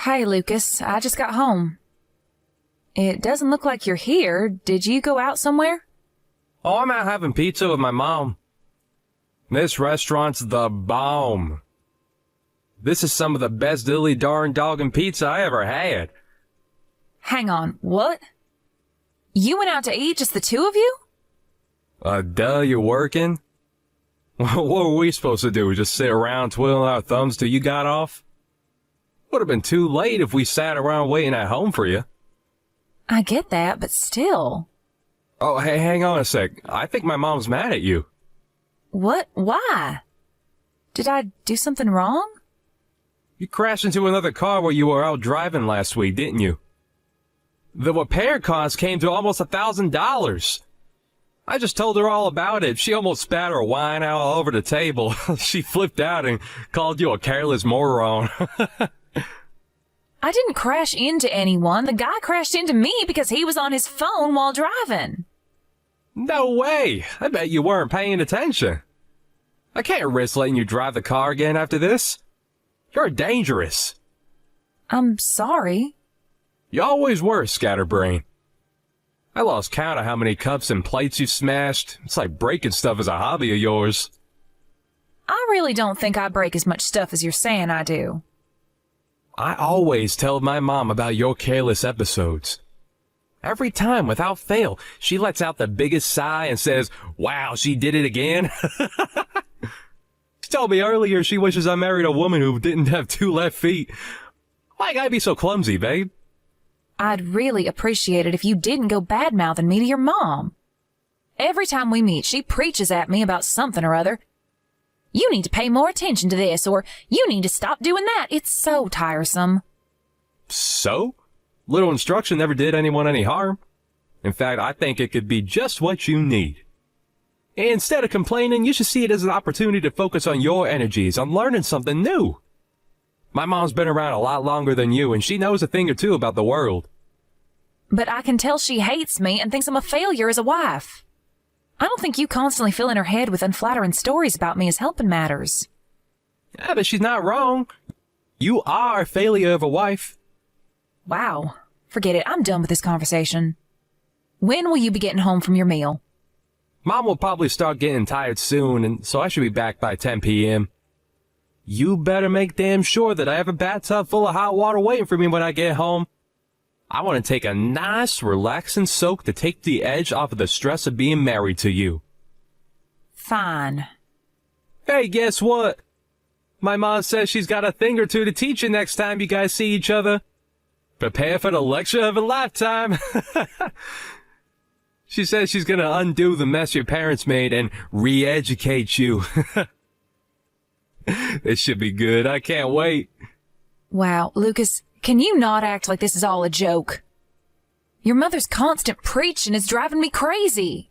Hey, Lucas, I just got home. It doesn't look like you're here. Did you go out somewhere? Oh, I'm out having pizza with my mom. This restaurant's the bomb. This is some of the best dilly darn doggin' pizza I ever had. Hang on, what? You went out to eat, just the two of you? Duh, you're working? What were we supposed to do, just sit around twiddling our thumbs till you got off? Would have been too late if we sat around waiting at home for you. I get that, but still. Oh, hey, hang on a sec. I think my mom's mad at you. What? Why? Did I do something wrong? You crashed into another car while you were out driving last week, didn't you? The repair cost came to almost $1,000. I just told her all about it. She almost spat her wine out all over the table. She flipped out and called you a careless moron. I didn't crash into anyone. The guy crashed into me because he was on his phone while driving. No way. I bet you weren't paying attention. I can't risk letting you drive the car again after this. You're dangerous. I'm sorry. You always were, scatterbrain. I lost count of how many cups and plates you smashed. It's like breaking stuff is a hobby of yours. I really don't think I break as much stuff as you're saying I do. I always tell my mom about your careless episodes. Every time, without fail, she lets out the biggest sigh and says, "Wow, she did it again." She told me earlier she wishes I married a woman who didn't have two left feet. Why gotta be so clumsy, babe? I'd really appreciate it if you didn't go bad-mouthing me to your mom. Every time we meet, she preaches at me about something or other. You need to pay more attention to this, or you need to stop doing that. It's so tiresome. So? Little instruction never did anyone any harm. In fact, I think it could be just what you need. Instead of complaining, you should see it as an opportunity to focus on your energies, on learning something new. My mom's been around a lot longer than you, and she knows a thing or two about the world. But I can tell she hates me and thinks I'm a failure as a wife. I don't think you constantly filling her head with unflattering stories about me is helping matters. Yeah, but she's not wrong. You are a failure of a wife. Wow. Forget it. I'm done with this conversation. When will you be getting home from your meal? Mom will probably start getting tired soon, and so I should be back by 10 p.m. You better make damn sure that I have a bathtub full of hot water waiting for me when I get home. I want to take a nice, relaxing soak to take the edge off of the stress of being married to you. Fine. Hey, guess what? My mom says she's got a thing or two to teach you next time you guys see each other. Prepare for the lecture of a lifetime. She says she's gonna undo the mess your parents made and re-educate you. This should be good. I can't wait. Wow, Lucas, can you not act like this is all a joke? Your mother's constant preaching is driving me crazy.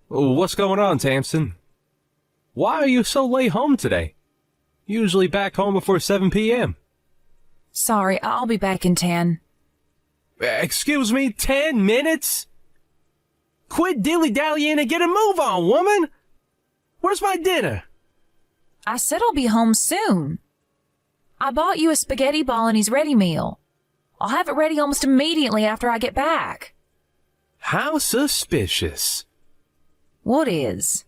What's going on, Tamsin? Why are you so late home today? Usually back home before 7 p.m. Sorry, I'll be back in 10. Excuse me, 10 minutes? Quit dilly-dallying and get a move on, woman! Where's my dinner? I said I'll be home soon. I bought you a spaghetti bolognese ready meal. I'll have it ready almost immediately after I get back. How suspicious. What is?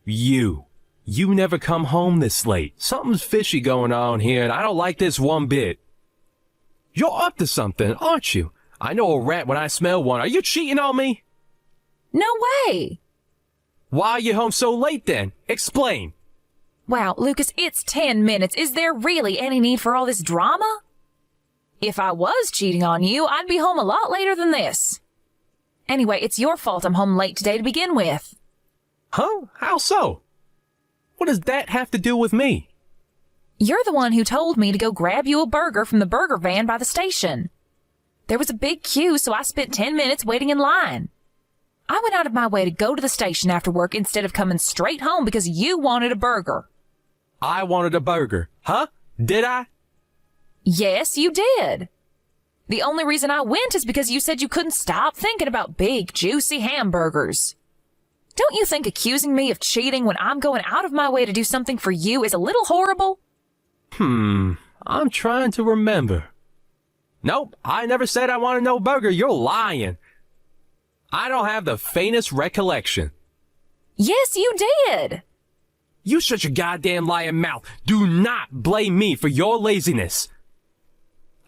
You never come home this late. Something's fishy going on here, and I don't like this one bit. You're up to something, aren't you? I know a rat when I smell one. Are you cheating on me? No way! Why are you home so late then? Explain. Wow, Lucas, it's 10 minutes. Is there really any need for all this drama? If I was cheating on you, I'd be home a lot later than this. Anyway, it's your fault I'm home late today to begin with. Huh? How so? What does that have to do with me? You're the one who told me to go grab you a burger from the burger van by the station. There was a big queue, so I spent 10 minutes waiting in line. I went out of my way to go to the station after work instead of coming straight home because you wanted a burger. I wanted a burger. Huh? Did I? Yes, you did. The only reason I went is because you said you couldn't stop thinking about big, juicy hamburgers. Don't you think accusing me of cheating when I'm going out of my way to do something for you is a little horrible? I'm trying to remember. Nope, I never said I wanted no burger. You're lying. I don't have the faintest recollection. Yes, you did. You shut your goddamn lying mouth. Do not blame me for your laziness.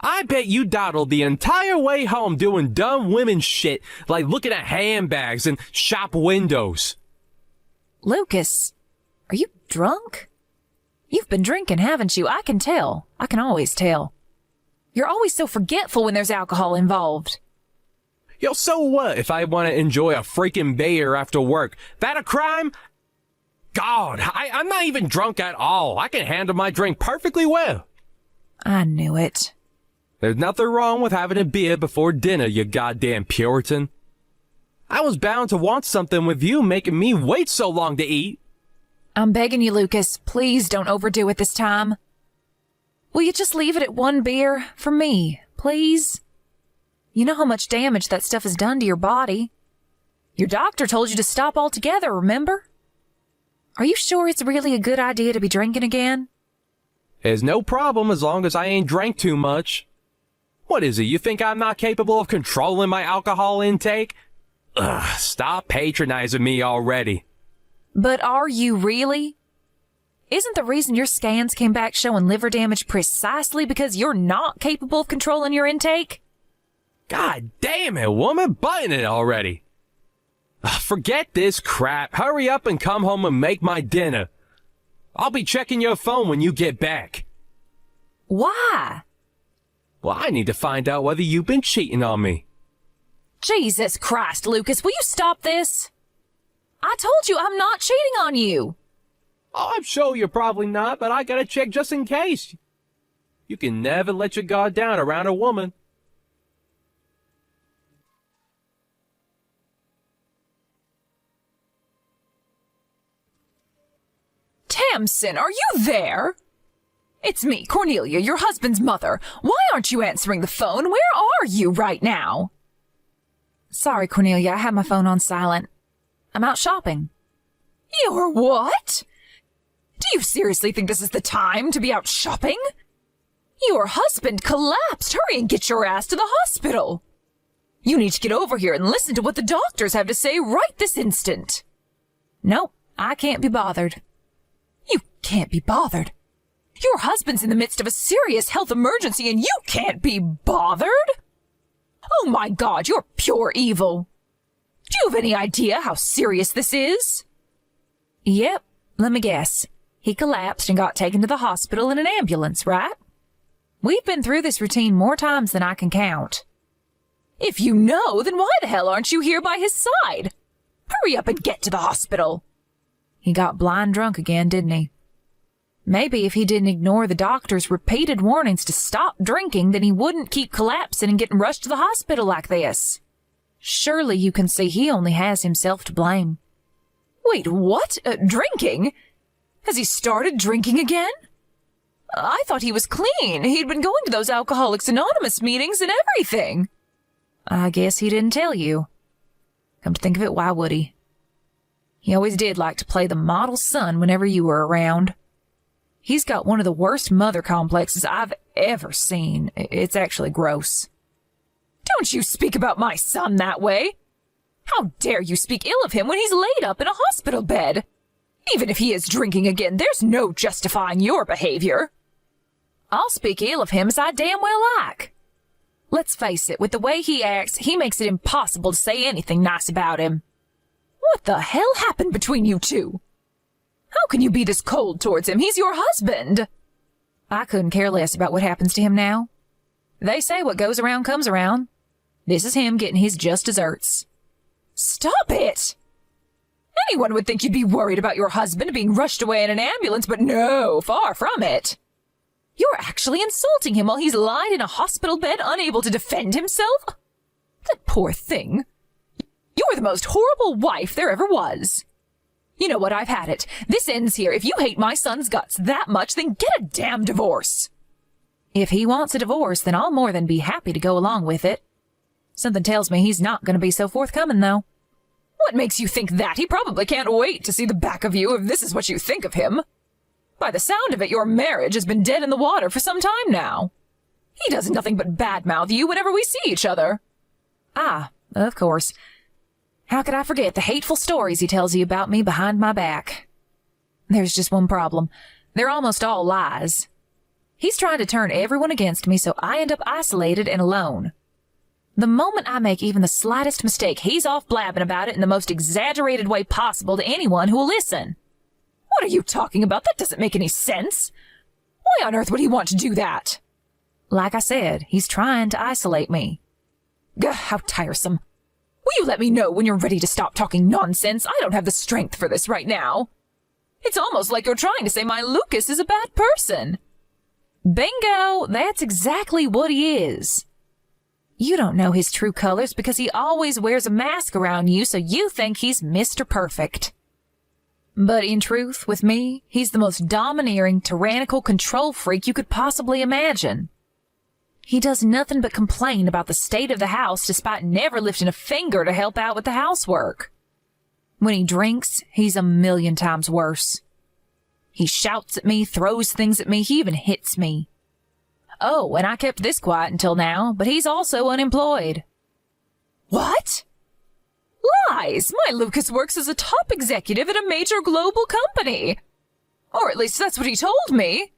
I bet you dawdled the entire way home doing dumb women shit like looking at handbags and shop windows. Lucas, are you drunk? You've been drinking, haven't you? I can tell. I can always tell. You're always so forgetful when there's alcohol involved. Yo, so what if I want to enjoy a freaking beer after work? That a crime? God, I'm not even drunk at all. I can handle my drink perfectly well. I knew it. There's nothing wrong with having a beer before dinner, you goddamn Puritan. I was bound to want something with you making me wait so long to eat. I'm begging you, Lucas, please don't overdo it this time. Will you just leave it at one beer for me, please? You know how much damage that stuff has done to your body. Your doctor told you to stop altogether, remember? Are you sure it's really a good idea to be drinking again? There's no problem as long as I ain't drank too much. What is it, you think I'm not capable of controlling my alcohol intake? Ugh, stop patronizing me already. But are you really? Isn't the reason your scans came back showing liver damage precisely because you're not capable of controlling your intake? God damn it, woman, button it already. Ugh, forget this crap. Hurry up and come home and make my dinner. I'll be checking your phone when you get back. Why? Well, I need to find out whether you've been cheating on me. Jesus Christ, Lucas, will you stop this? I told you I'm not cheating on you. Oh, I'm sure you're probably not, but I gotta check just in case. You can never let your guard down around a woman. Tamsin, are you there? It's me, Cornelia, your husband's mother. Why aren't you answering the phone? Where are you right now? Sorry, Cornelia, I have my phone on silent. I'm out shopping. You're what? Do you seriously think this is the time to be out shopping? Your husband collapsed. Hurry and get your ass to the hospital. You need to get over here and listen to what the doctors have to say right this instant. Nope, I can't be bothered. You can't be bothered? Your husband's in the midst of a serious health emergency and you can't be bothered? Oh my God, you're pure evil. Do you have any idea how serious this is? Yep, let me guess. He collapsed and got taken to the hospital in an ambulance, right? We've been through this routine more times than I can count. If you know, then why the hell aren't you here by his side? Hurry up and get to the hospital. He got blind drunk again, didn't he? Maybe if he didn't ignore the doctor's repeated warnings to stop drinking, then he wouldn't keep collapsing and getting rushed to the hospital like this. Surely you can see he only has himself to blame. Wait, what? Drinking? Has he started drinking again? I thought he was clean. He'd been going to those Alcoholics Anonymous meetings and everything. I guess he didn't tell you. Come to think of it, why would he? He always did like to play the model son whenever you were around. He's got one of the worst mother complexes I've ever seen. It's actually gross. Don't you speak about my son that way. How dare you speak ill of him when he's laid up in a hospital bed? Even if he is drinking again, there's no justifying your behavior. I'll speak ill of him as I damn well like. Let's face it, with the way he acts, he makes it impossible to say anything nice about him. What the hell happened between you two? How can you be this cold towards him? He's your husband. I couldn't care less about what happens to him now. They say what goes around comes around. This is him getting his just desserts. Stop it! Anyone would think you'd be worried about your husband being rushed away in an ambulance, but no, far from it. You're actually insulting him while he's lying in a hospital bed unable to defend himself? That poor thing. You're the most horrible wife there ever was. You know what, I've had it. This ends here. If you hate my son's guts that much, then get a damn divorce. If he wants a divorce, then I'll more than be happy to go along with it. Something tells me he's not going to be so forthcoming, though. What makes you think that? He probably can't wait to see the back of you if this is what you think of him. By the sound of it, your marriage has been dead in the water for some time now. He does nothing but badmouth you whenever we see each other. Ah, of course. How could I forget the hateful stories he tells you about me behind my back? There's just one problem. They're almost all lies. He's trying to turn everyone against me, so I end up isolated and alone. The moment I make even the slightest mistake, he's off blabbing about it in the most exaggerated way possible to anyone who will listen. What are you talking about? That doesn't make any sense. Why on earth would he want to do that? Like I said, he's trying to isolate me. Gah, how tiresome. Will you let me know when you're ready to stop talking nonsense? I don't have the strength for this right now. It's almost like you're trying to say my Lucas is a bad person. Bingo! That's exactly what he is. You don't know his true colors because he always wears a mask around you, so you think he's Mr. Perfect. But in truth, with me, he's the most domineering, tyrannical control freak you could possibly imagine. He does nothing but complain about the state of the house despite never lifting a finger to help out with the housework. When he drinks, he's a million times worse. He shouts at me, throws things at me, he even hits me. Oh, and I kept this quiet until now, but he's also unemployed. What? Lies! My Lucas works as a top executive at a major global company. Or at least that's what he told me.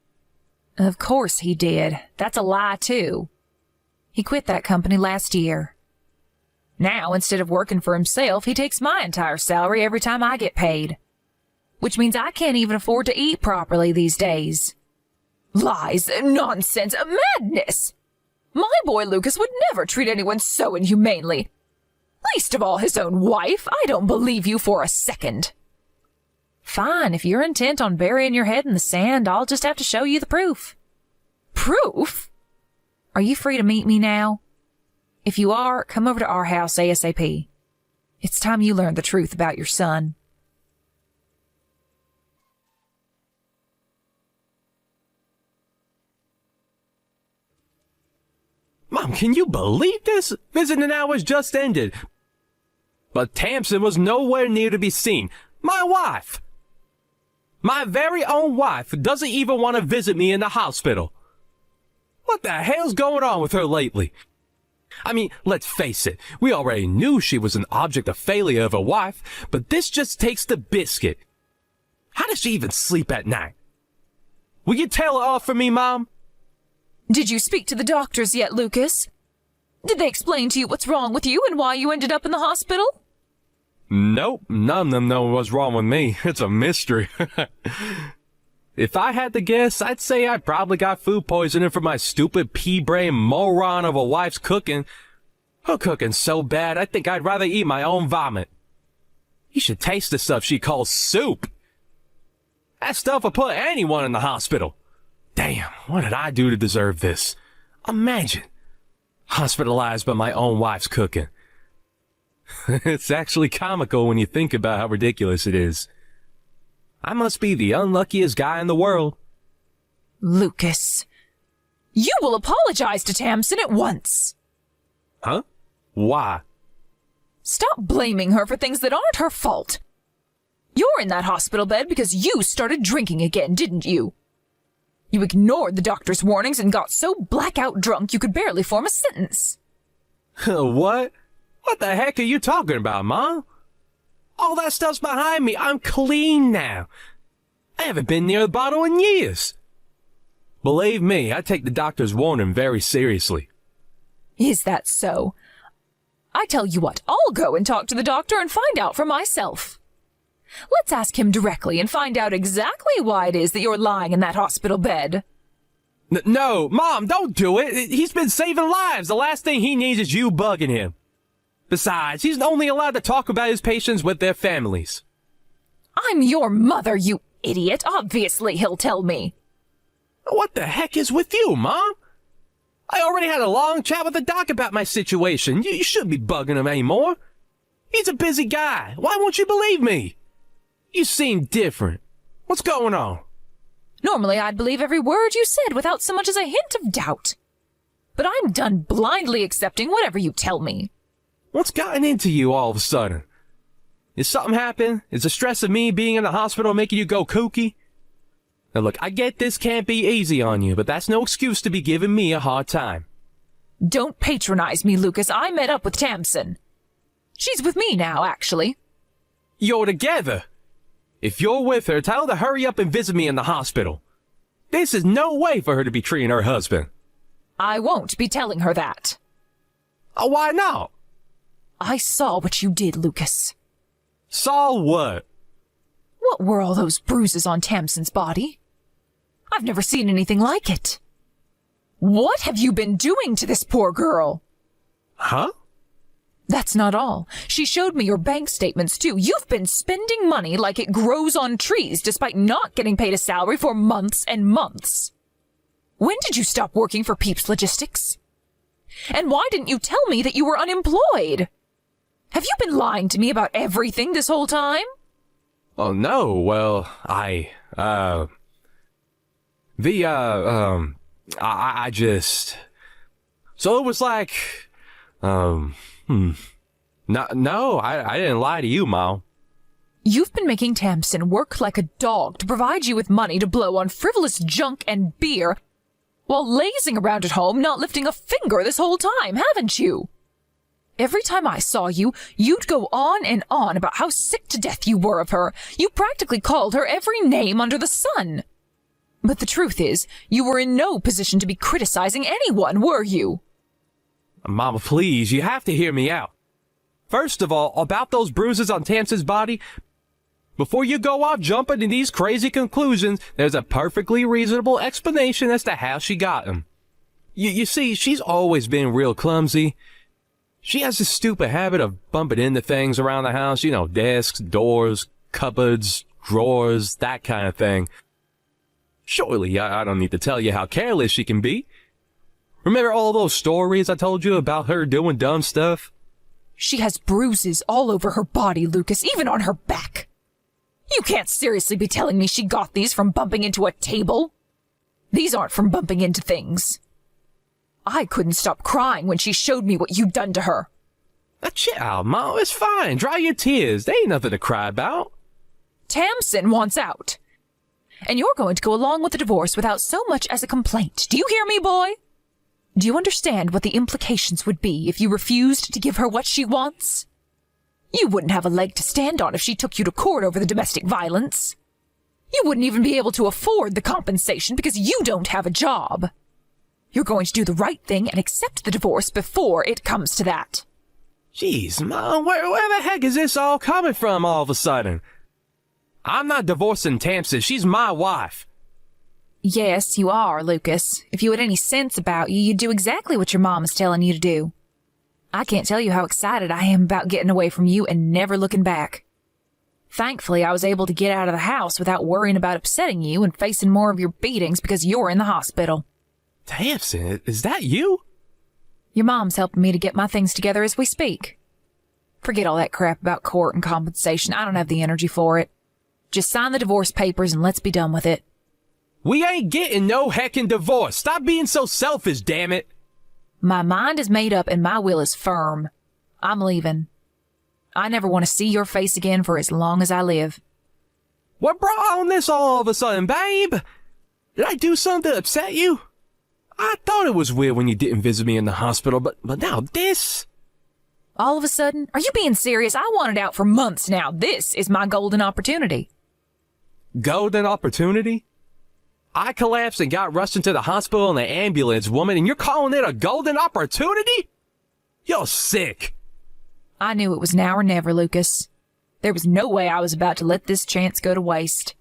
Of course he did. That's a lie, too. He quit that company last year. Now, instead of working for himself, he takes my entire salary every time I get paid. Which means I can't even afford to eat properly these days. Lies, nonsense, madness! My boy Lucas would never treat anyone so inhumanely. Least of all his own wife. I don't believe you for a second. Fine, if you're intent on burying your head in the sand, I'll just have to show you the proof. Proof? Are you free to meet me now? If you are, come over to our house ASAP. It's time you learned the truth about your son. Mom, can you believe this? Visiting hours just ended. But Tamsin was nowhere near to be seen. My wife. My very own wife doesn't even want to visit me in the hospital. What the hell's going on with her lately? I mean, let's face it, we already knew she was an object of failure of a wife, but this just takes the biscuit. How does she even sleep at night? Will you tell her off for me, Mom? Did you speak to the doctors yet, Lucas? Did they explain to you what's wrong with you and why you ended up in the hospital? Nope, none of them know what's wrong with me. It's a mystery. If I had to guess, I'd say I probably got food poisoning from my stupid pea-brain moron of a wife's cooking. Her cooking's so bad, I think I'd rather eat my own vomit. You should taste the stuff she calls soup. That stuff will put anyone in the hospital. Damn, what did I do to deserve this? Imagine. Hospitalized by my own wife's cooking. It's actually comical when you think about how ridiculous it is. I must be the unluckiest guy in the world. Lucas, you will apologize to Tamsin at once. Huh? Why? Stop blaming her for things that aren't her fault. You're in that hospital bed because you started drinking again, didn't you? You ignored the doctor's warnings and got so blackout drunk you could barely form a sentence. What? What the heck are you talking about, Mom? All that stuff's behind me. I'm clean now. I haven't been near the bottle in years. Believe me, I take the doctor's warning very seriously. Is that so? I tell you what, I'll go and talk to the doctor and find out for myself. Let's ask him directly and find out exactly why it is that you're lying in that hospital bed. No, Mom, don't do it. He's been saving lives. The last thing he needs is you bugging him. Besides, he's only allowed to talk about his patients with their families. I'm your mother, you idiot. Obviously, he'll tell me. What the heck is with you, Mom? I already had a long chat with the doc about my situation. You shouldn't be bugging him anymore. He's a busy guy. Why won't you believe me? You seem different. What's going on? Normally, I'd believe every word you said without so much as a hint of doubt. But I'm done blindly accepting whatever you tell me. What's gotten into you all of a sudden? Is something happened? Is the stress of me being in the hospital making you go kooky? Now look, I get this can't be easy on you, but that's no excuse to be giving me a hard time. Don't patronize me, Lucas. I met up with Tamsin. She's with me now, actually. You're together. If you're with her, tell her to hurry up and visit me in the hospital. This is no way for her to be treating her husband. I won't be telling her that. Oh, why not? I saw what you did, Lucas. Saw what? What were all those bruises on Tamsin's body? I've never seen anything like it. What have you been doing to this poor girl? Huh? That's not all. She showed me your bank statements, too. You've been spending money like it grows on trees, despite not getting paid a salary for months and months. When did you stop working for Peeps Logistics? And why didn't you tell me that you were unemployed? Have you been lying to me about everything this whole time? Oh, no. Well, I just... So it was like, No, I didn't lie to you, Mom. You've been making Tamsin work like a dog to provide you with money to blow on frivolous junk and beer, while lazing around at home, not lifting a finger this whole time, haven't you? Every time I saw you, you'd go on and on about how sick to death you were of her. You practically called her every name under the sun. But the truth is, you were in no position to be criticizing anyone, were you? Mama, please, you have to hear me out. First of all, about those bruises on Tamsin's body, before you go off jumping to these crazy conclusions, there's a perfectly reasonable explanation as to how she got them. You see, she's always been real clumsy. She has this stupid habit of bumping into things around the house, you know, desks, doors, cupboards, drawers, that kind of thing. Surely, I don't need to tell you how careless she can be. Remember all those stories I told you about her doing dumb stuff? She has bruises all over her body, Lucas, even on her back. You can't seriously be telling me she got these from bumping into a table. These aren't from bumping into things. I couldn't stop crying when she showed me what you'd done to her. Chill out, Mom. It's fine. Dry your tears. They ain't nothing to cry about. Tamsin wants out. And you're going to go along with the divorce without so much as a complaint. Do you hear me, boy? Do you understand what the implications would be if you refused to give her what she wants? You wouldn't have a leg to stand on if she took you to court over the domestic violence. You wouldn't even be able to afford the compensation because you don't have a job. You're going to do the right thing and accept the divorce before it comes to that. Jeez, Mom, where the heck is this all coming from all of a sudden? I'm not divorcing Tamsin. She's my wife. Yes, you are, Lucas. If you had any sense about you, you'd do exactly what your mom is telling you to do. I can't tell you how excited I am about getting away from you and never looking back. Thankfully, I was able to get out of the house without worrying about upsetting you and facing more of your beatings because you're in the hospital. Tamsin, is that you? Your mom's helping me to get my things together as we speak. Forget all that crap about court and compensation. I don't have the energy for it. Just sign the divorce papers and let's be done with it. We ain't getting no heckin' divorce. Stop being so selfish, damn it. My mind is made up and my will is firm. I'm leaving. I never want to see your face again for as long as I live. What brought on this all of a sudden, babe? Did I do something to upset you? I thought it was weird when you didn't visit me in the hospital, but now this? All of a sudden? Are you being serious? I wanted out for months now. This is my golden opportunity. Golden opportunity? I collapsed and got rushed into the hospital in an ambulance, woman, and you're calling it a golden opportunity? You're sick. I knew it was now or never, Lucas. There was no way I was about to let this chance go to waste.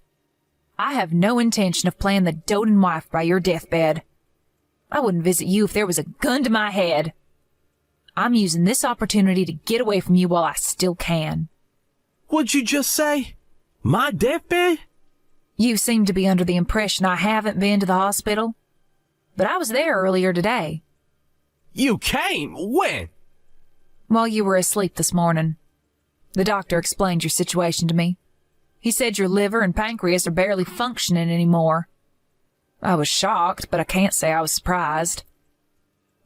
I have no intention of playing the doting wife by your deathbed. I wouldn't visit you if there was a gun to my head. I'm using this opportunity to get away from you while I still can. What'd you just say? My deathbed? You seem to be under the impression I haven't been to the hospital. But I was there earlier today. You came? When? While you were asleep this morning. The doctor explained your situation to me. He said your liver and pancreas are barely functioning anymore. I was shocked, but I can't say I was surprised.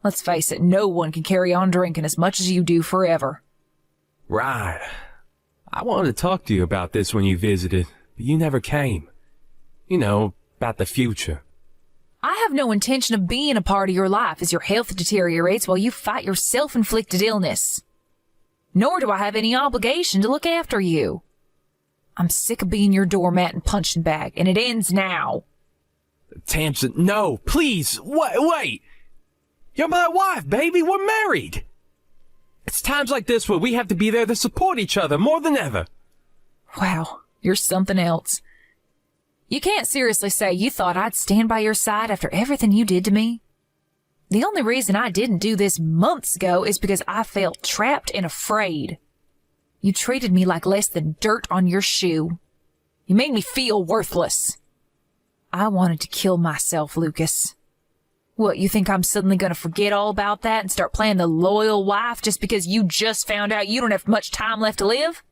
Let's face it, no one can carry on drinking as much as you do forever. Right. I wanted to talk to you about this when you visited, but you never came. You know, about the future. I have no intention of being a part of your life as your health deteriorates while you fight your self-inflicted illness. Nor do I have any obligation to look after you. I'm sick of being your doormat and punching bag, and it ends now. Tamsin, no, please, wait. You're my wife, baby, we're married. It's times like this where we have to be there to support each other more than ever. Wow, you're something else. You can't seriously say you thought I'd stand by your side after everything you did to me. The only reason I didn't do this months ago is because I felt trapped and afraid. You treated me like less than dirt on your shoe. You made me feel worthless. I wanted to kill myself, Lucas. What, you think I'm suddenly going to forget all about that and start playing the loyal wife just because you just found out you don't have much time left to live?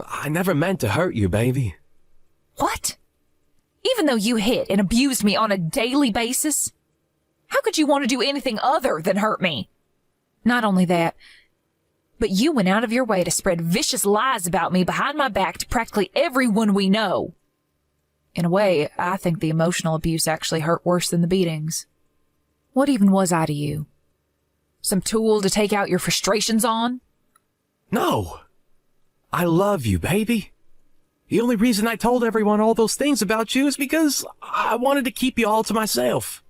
I never meant to hurt you, baby. What? Even though you hit and abused me on a daily basis? How could you want to do anything other than hurt me? Not only that, but you went out of your way to spread vicious lies about me behind my back to practically everyone we know. In a way, I think the emotional abuse actually hurt worse than the beatings. What even was I to you? Some tool to take out your frustrations on? No. I love you, baby. The only reason I told everyone all those things about you is because I wanted to keep you all to myself.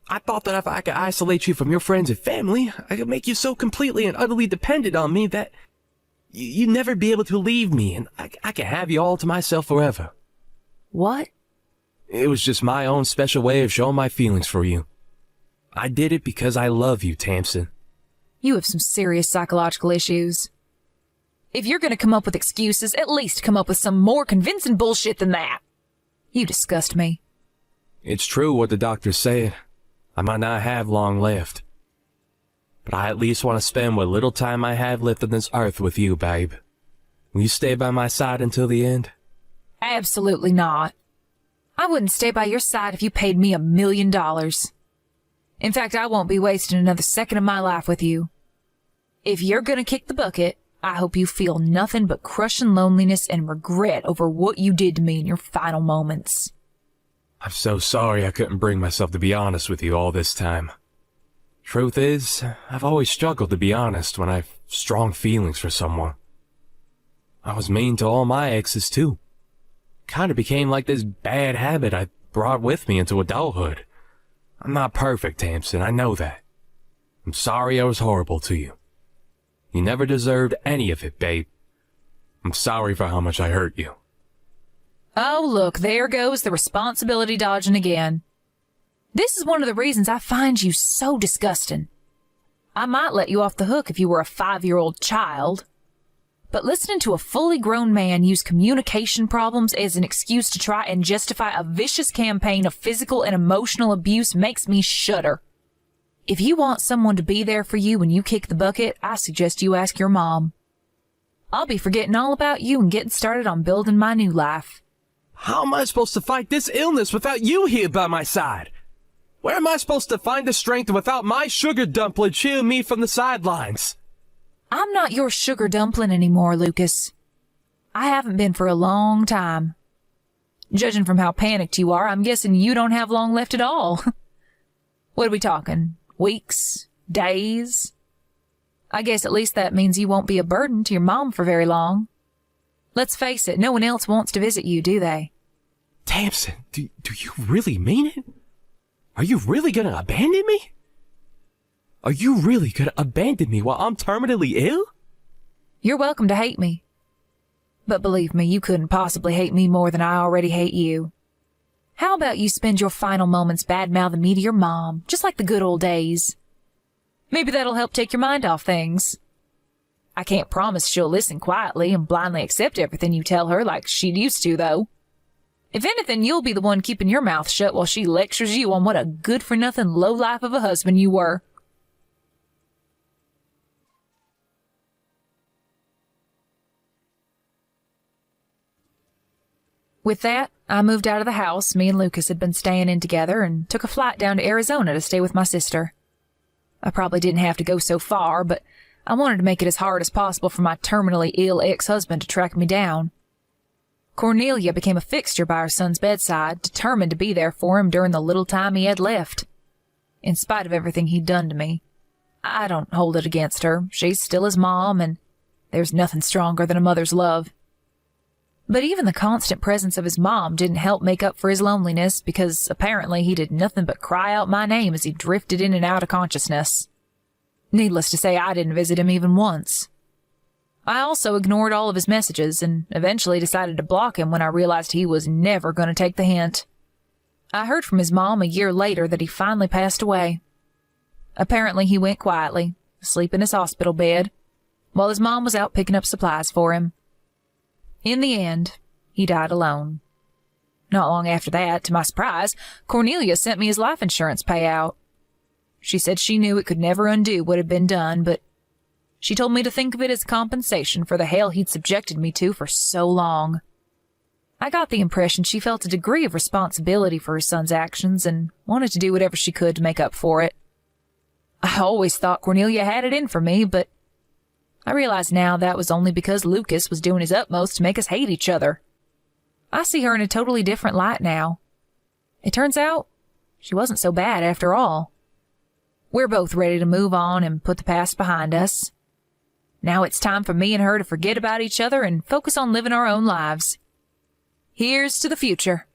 I thought that if I could isolate you from your friends and family, I could make you so completely and utterly dependent on me that you'd never be able to leave me, and I could have you all to myself forever. What? It was just my own special way of showing my feelings for you. I did it because I love you, Tamsin. You have some serious psychological issues. If you're going to come up with excuses, at least come up with some more convincing bullshit than that. You disgust me. It's true what the doctor said. I might not have long left. But I at least want to spend what little time I have left on this earth with you, babe. Will you stay by my side until the end? Absolutely not. I wouldn't stay by your side if you paid me $1 million. In fact, I won't be wasting another second of my life with you. If you're going to kick the bucket, I hope you feel nothing but crushing loneliness and regret over what you did to me in your final moments. I'm so sorry I couldn't bring myself to be honest with you all this time. Truth is, I've always struggled to be honest when I've strong feelings for someone. I was mean to all my exes too. Kinda became like this bad habit I brought with me into adulthood. I'm not perfect, Tamsin, I know that. I'm sorry I was horrible to you. You never deserved any of it, babe. I'm sorry for how much I hurt you. Oh, look, there goes the responsibility dodging again. This is one of the reasons I find you so disgusting. I might let you off the hook if you were a 5-year-old child. But listening to a fully grown man use communication problems as an excuse to try and justify a vicious campaign of physical and emotional abuse makes me shudder. If you want someone to be there for you when you kick the bucket, I suggest you ask your mom. I'll be forgetting all about you and getting started on building my new life. How am I supposed to fight this illness without you here by my side? Where am I supposed to find the strength without my sugar dumpling cheering me from the sidelines? I'm not your sugar dumpling anymore, Lucas. I haven't been for a long time. Judging from how panicked you are, I'm guessing you don't have long left at all. What are we talking? Weeks? Days? I guess at least that means you won't be a burden to your mom for very long. Let's face it, no one else wants to visit you, do they? Tamsin, do you really mean it? Are you really gonna abandon me? Are you really gonna abandon me while I'm terminally ill? You're welcome to hate me. But believe me, you couldn't possibly hate me more than I already hate you. How about you spend your final moments bad-mouthing me to your mom, just like the good old days? Maybe that'll help take your mind off things. I can't promise she'll listen quietly and blindly accept everything you tell her like she used to, though. If anything, you'll be the one keeping your mouth shut while she lectures you on what a good-for-nothing lowlife of a husband you were. With that, I moved out of the house me and Lucas had been staying in together and took a flight down to Arizona to stay with my sister. I probably didn't have to go so far, but I wanted to make it as hard as possible for my terminally ill ex-husband to track me down. Cornelia became a fixture by her son's bedside, determined to be there for him during the little time he had left. In spite of everything he'd done to me, I don't hold it against her. She's still his mom, and there's nothing stronger than a mother's love. But even the constant presence of his mom didn't help make up for his loneliness, because apparently he did nothing but cry out my name as he drifted in and out of consciousness. Needless to say, I didn't visit him even once. I also ignored all of his messages and eventually decided to block him when I realized he was never going to take the hint. I heard from his mom a year later that he finally passed away. Apparently he went quietly, asleep in his hospital bed, while his mom was out picking up supplies for him. In the end, he died alone. Not long after that, to my surprise, Cornelia sent me his life insurance payout. She said she knew it could never undo what had been done, but she told me to think of it as compensation for the hell he'd subjected me to for so long. I got the impression she felt a degree of responsibility for her son's actions and wanted to do whatever she could to make up for it. I always thought Cornelia had it in for me, but I realize now that was only because Lucas was doing his utmost to make us hate each other. I see her in a totally different light now. It turns out she wasn't so bad after all. We're both ready to move on and put the past behind us. Now it's time for me and her to forget about each other and focus on living our own lives. Here's to the future.